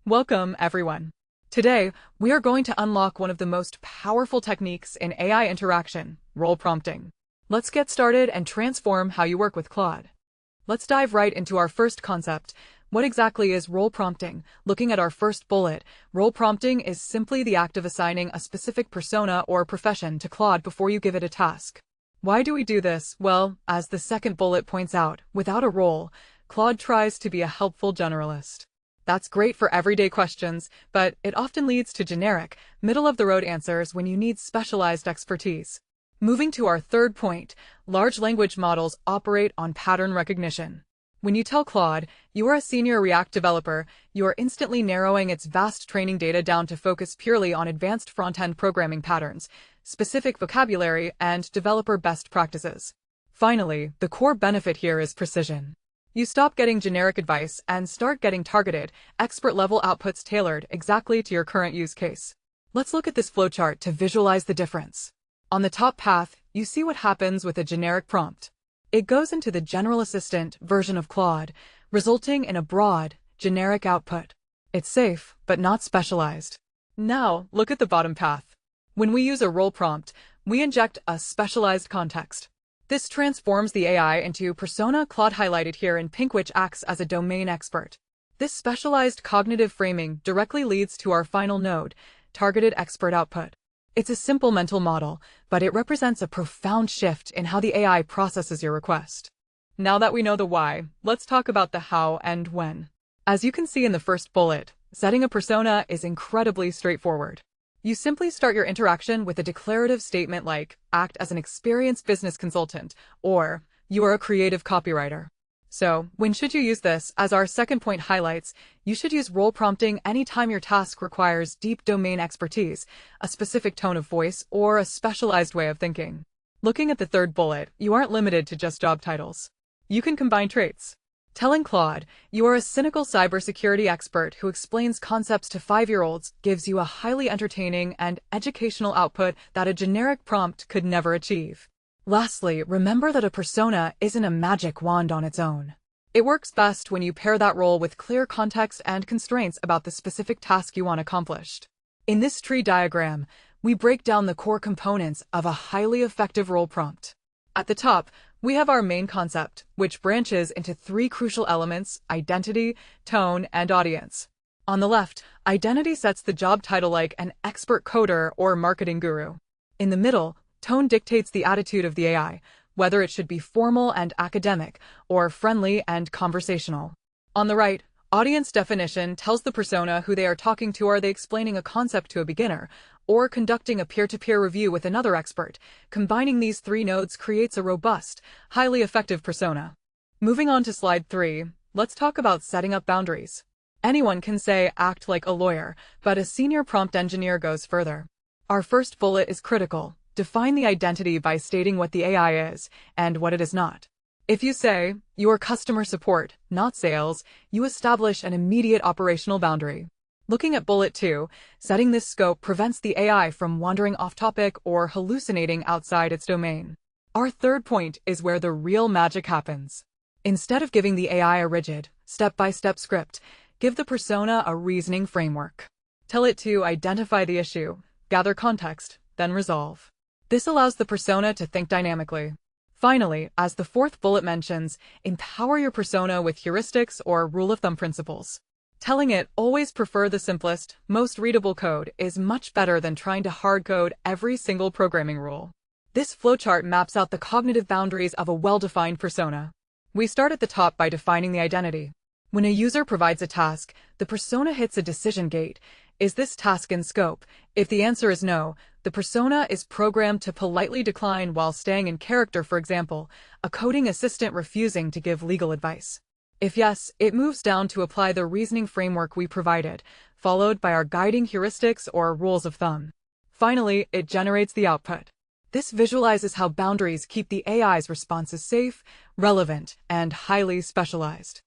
Welcome, everyone. Today, we are going to unlock one of the most powerful techniques in AI interaction, role prompting. Let's get started and transform how you work with Claude. Let's dive right into our first concept. What exactly is role prompting? Looking at our first bullet, role prompting is simply the act of assigning a specific persona or profession to Claude before you give it a task. Why do we do this? Well, as the second bullet points out, without a role, Claude tries to be a helpful generalist. That's great for everyday questions, but it often leads to generic, middle-of-the-road answers when you need specialized expertise. Moving to our third point, large language models operate on pattern recognition. When you tell Claude you are a senior React developer, you are instantly narrowing its vast training data down to focus purely on advanced front-end programming patterns, specific vocabulary, and developer best practices. Finally, the core benefit here is precision. You stop getting generic advice and start getting targeted, expert-level outputs tailored exactly to your current use case. Let's look at this flowchart to visualize the difference. On the top path, you see what happens with a generic prompt. It goes into the General Assistant version of Claude, resulting in a broad, generic output. It's safe, but not specialized. Now, look at the bottom path. When we use a role prompt, we inject a specialized context. This transforms the AI into persona, Claude highlighted here in pink, which acts as a domain expert. This specialized cognitive framing directly leads to our final node, targeted expert output. It's a simple mental model, but it represents a profound shift in how the AI processes your request. Now that we know the why, let's talk about the how and when. As you can see in the first bullet, setting a persona is incredibly straightforward. You simply start your interaction with a declarative statement like, act as an experienced business consultant, or, you are a creative copywriter. So, when should you use this? As our second point highlights, you should use role prompting anytime your task requires deep domain expertise, a specific tone of voice, or a specialized way of thinking. Looking at the third bullet, you aren't limited to just job titles. You can combine traits. Telling Claude you are a cynical cybersecurity expert who explains concepts to 5-year-olds gives you a highly entertaining and educational output that a generic prompt could never achieve. Lastly, remember that a persona isn't a magic wand on its own. It works best when you pair that role with clear context and constraints about the specific task you want accomplished. In this tree diagram, we break down the core components of a highly effective role prompt. At the top, we have our main concept, which branches into 3 crucial elements: identity, tone, and audience. On the left, identity sets the job title like an expert coder or marketing guru. In the middle, tone dictates the attitude of the AI, whether it should be formal and academic or friendly and conversational. On the right, audience definition tells the persona who they are talking to. Are they explaining a concept to a beginner, or conducting a peer-to-peer review with another expert? Combining these 3 nodes creates a robust, highly effective persona. Moving on to slide 3, let's talk about setting up boundaries. Anyone can say act like a lawyer, but a senior prompt engineer goes further. Our first bullet is critical. Define the identity by stating what the AI is and what it is not. If you say, you are customer support, not sales, you establish an immediate operational boundary. Looking at bullet 2, setting this scope prevents the AI from wandering off topic or hallucinating outside its domain. Our third point is where the real magic happens. Instead of giving the AI a rigid, step-by-step script, give the persona a reasoning framework. Tell it to identify the issue, gather context, then resolve. This allows the persona to think dynamically. Finally, as the fourth bullet mentions, empower your persona with heuristics or rule-of-thumb principles. Telling it always prefer the simplest, most readable code is much better than trying to hard-code every single programming rule. This flowchart maps out the cognitive boundaries of a well-defined persona. We start at the top by defining the identity. When a user provides a task, the persona hits a decision gate. Is this task in scope? If the answer is no, the persona is programmed to politely decline while staying in character, for example, a coding assistant refusing to give legal advice. If yes, it moves down to apply the reasoning framework we provided, followed by our guiding heuristics or rules of thumb. Finally, it generates the output. This visualizes how boundaries keep the AI's responses safe, relevant, and highly specialized.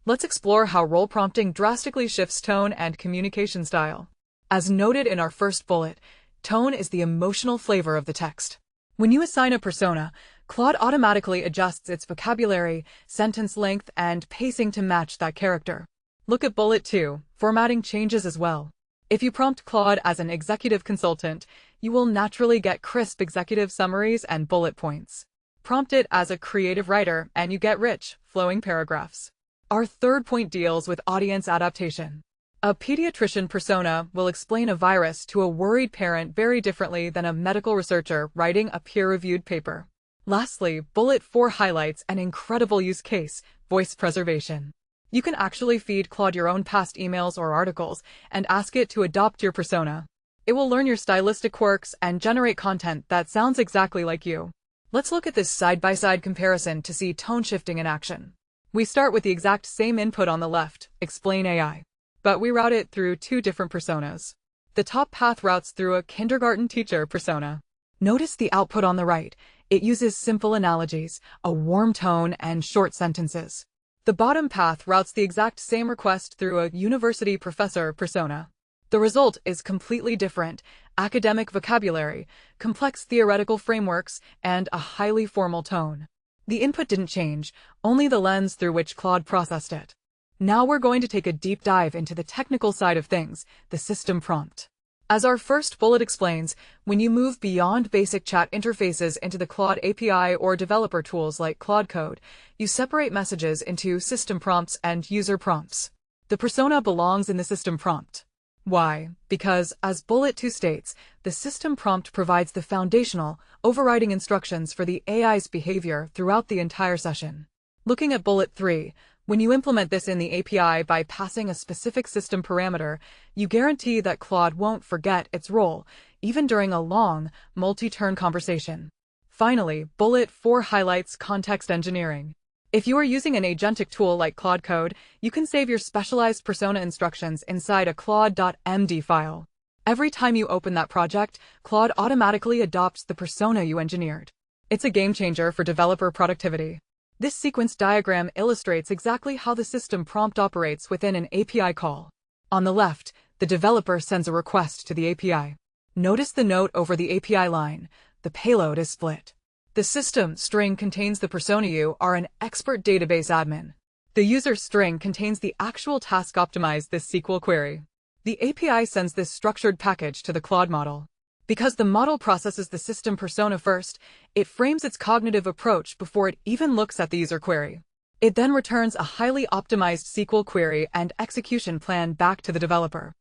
Let's explore how role prompting drastically shifts tone and communication style. As noted in our first bullet, tone is the emotional flavor of the text. When you assign a persona, Claude automatically adjusts its vocabulary, sentence length, and pacing to match that character. Look at bullet 2, formatting changes as well. If you prompt Claude as an executive consultant, you will naturally get crisp executive summaries and bullet points. Prompt it as a creative writer, and you get rich, flowing paragraphs. Our third point deals with audience adaptation. A pediatrician persona will explain a virus to a worried parent very differently than a medical researcher writing a peer-reviewed paper. Lastly, bullet 4 highlights an incredible use case: voice preservation. You can actually feed Claude your own past emails or articles and ask it to adopt your persona. It will learn your stylistic quirks and generate content that sounds exactly like you. Let's look at this side-by-side comparison to see tone shifting in action. We start with the exact same input on the left, explain AI, but we route it through two different personas. The top path routes through a kindergarten teacher persona. Notice the output on the right. It uses simple analogies, a warm tone, and short sentences. The bottom path routes the exact same request through a university professor persona. The result is completely different: academic vocabulary, complex theoretical frameworks, and a highly formal tone. The input didn't change, only the lens through which Claude processed it. Now we're going to take a deep dive into the technical side of things, the system prompt. As our first bullet explains, when you move beyond basic chat interfaces into the Claude API or developer tools like Claude Code, you separate messages into system prompts and user prompts. The persona belongs in the system prompt. Why? Because, as bullet 2 states, the system prompt provides the foundational, overriding instructions for the AI's behavior throughout the entire session. Looking at bullet 3, when you implement this in the API by passing a specific system parameter, you guarantee that Claude won't forget its role, even during a long, multi-turn conversation. Finally, bullet 4 highlights context engineering. If you are using an agentic tool like Claude Code, you can save your specialized persona instructions inside a claude.md file. Every time you open that project, Claude automatically adopts the persona you engineered. It's a game changer for developer productivity. This sequence diagram illustrates exactly how the system prompt operates within an API call. On the left, the developer sends a request to the API. Notice the note over the API line: the payload is split. The system string contains the persona you are an expert database admin. The user string contains the actual task optimized this SQL query. The API sends this structured package to the Claude model. Because the model processes the system persona first, it frames its cognitive approach before it even looks at the user query. It then returns a highly optimized SQL query and execution plan back to the developer.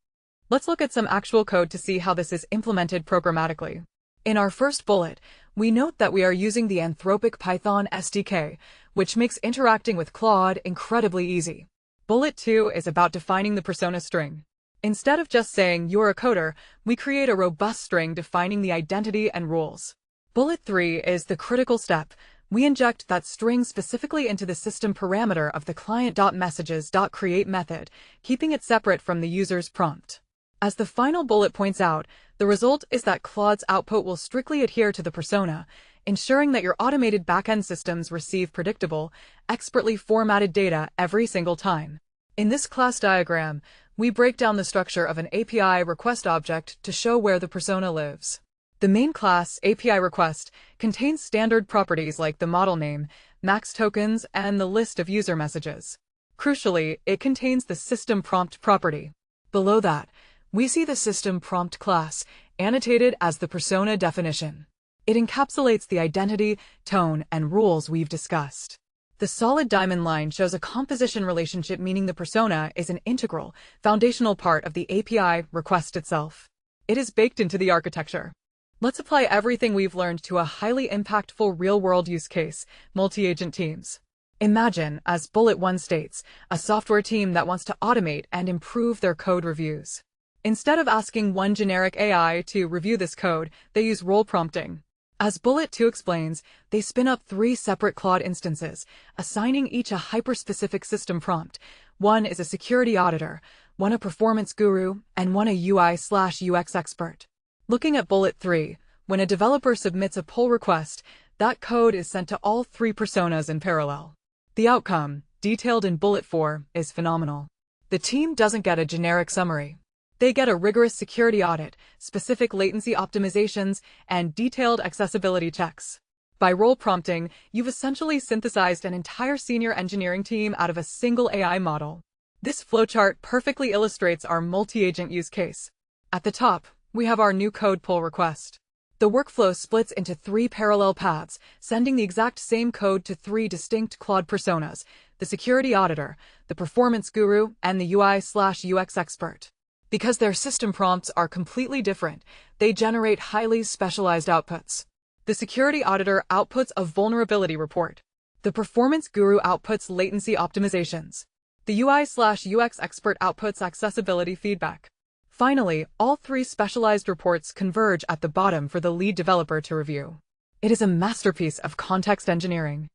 Let's look at some actual code to see how this is implemented programmatically. In our first bullet, we note that we are using the Anthropic Python SDK, which makes interacting with Claude incredibly easy. Bullet 2 is about defining the persona string. Instead of just saying you're a coder, we create a robust string defining the identity and rules. Bullet 3 is the critical step. We inject that string specifically into the system parameter of the client.messages.create method, keeping it separate from the user's prompt. As the final bullet points out, the result is that Claude's output will strictly adhere to the persona, ensuring that your automated backend systems receive predictable, expertly formatted data every single time. In this class diagram, we break down the structure of an API request object to show where the persona lives. The main class, API request, contains standard properties like the model name, max tokens, and the list of user messages. Crucially, it contains the system prompt property. Below that, we see the system prompt class, annotated as the persona definition. It encapsulates the identity, tone, and rules we've discussed. The solid diamond line shows a composition relationship, meaning the persona is an integral, foundational part of the API request itself. It is baked into the architecture. Let's apply everything we've learned to a highly impactful real-world use case: multi-agent teams. Imagine, as bullet 1 states, a software team that wants to automate and improve their code reviews. Instead of asking one generic AI to review this code, they use role prompting. As bullet 2 explains, they spin up 3 separate Claude instances, assigning each a hyper-specific system prompt. One is a security auditor, one a performance guru, and one a UI/UX expert. Looking at bullet 3, when a developer submits a pull request, that code is sent to all 3 personas in parallel. The outcome, detailed in bullet 4, is phenomenal. The team doesn't get a generic summary. They get a rigorous security audit, specific latency optimizations, and detailed accessibility checks. By role prompting, you've essentially synthesized an entire senior engineering team out of a single AI model. This flowchart perfectly illustrates our multi-agent use case. At the top, we have our new code pull request. The workflow splits into 3 parallel paths, sending the exact same code to 3 distinct Claude personas: the security auditor, the performance guru, and the UI/UX expert. Because their system prompts are completely different, they generate highly specialized outputs. The security auditor outputs a vulnerability report. The performance guru outputs latency optimizations. The UI/UX expert outputs accessibility feedback. Finally, all 3 specialized reports converge at the bottom for the lead developer to review. It is a masterpiece of context engineering.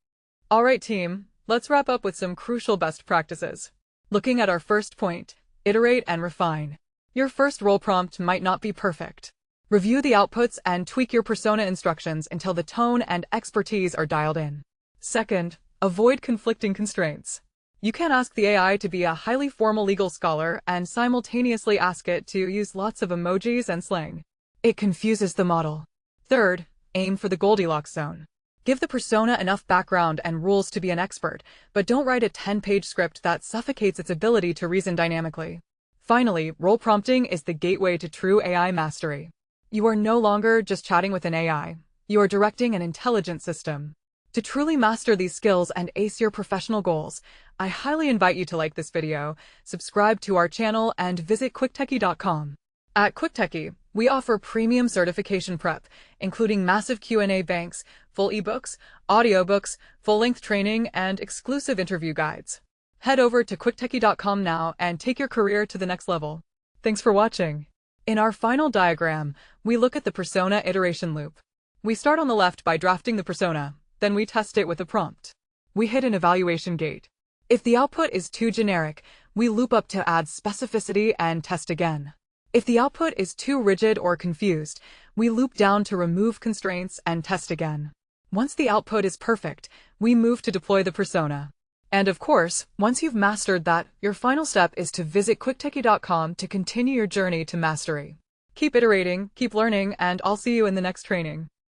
Alright team, let's wrap up with some crucial best practices. Looking at our first point, iterate and refine. Your first role prompt might not be perfect. Review the outputs and tweak your persona instructions until the tone and expertise are dialed in. Second, avoid conflicting constraints. You can't ask the AI to be a highly formal legal scholar and simultaneously ask it to use lots of emojis and slang. It confuses the model. Third, aim for the Goldilocks zone. Give the persona enough background and rules to be an expert, but don't write a 10-page script that suffocates its ability to reason dynamically. Finally, role prompting is the gateway to true AI mastery. You are no longer just chatting with an AI. You are directing an intelligent system. To truly master these skills and ace your professional goals, I highly invite you to like this video, subscribe to our channel, and visit quicktechie.com. At QuickTechie, we offer premium certification prep, including massive Q&A banks, full ebooks, audiobooks, full-length training, and exclusive interview guides. Head over to quicktechie.com now and take your career to the next level. Thanks for watching. In our final diagram, we look at the persona iteration loop. We start on the left by drafting the persona. Then we test it with a prompt. We hit an evaluation gate. If the output is too generic, we loop up to add specificity and test again. If the output is too rigid or confused, we loop down to remove constraints and test again. Once the output is perfect, we move to deploy the persona. And of course, once you've mastered that, your final step is to visit quicktechie.com to continue your journey to mastery. Keep iterating, keep learning, and I'll see you in the next training.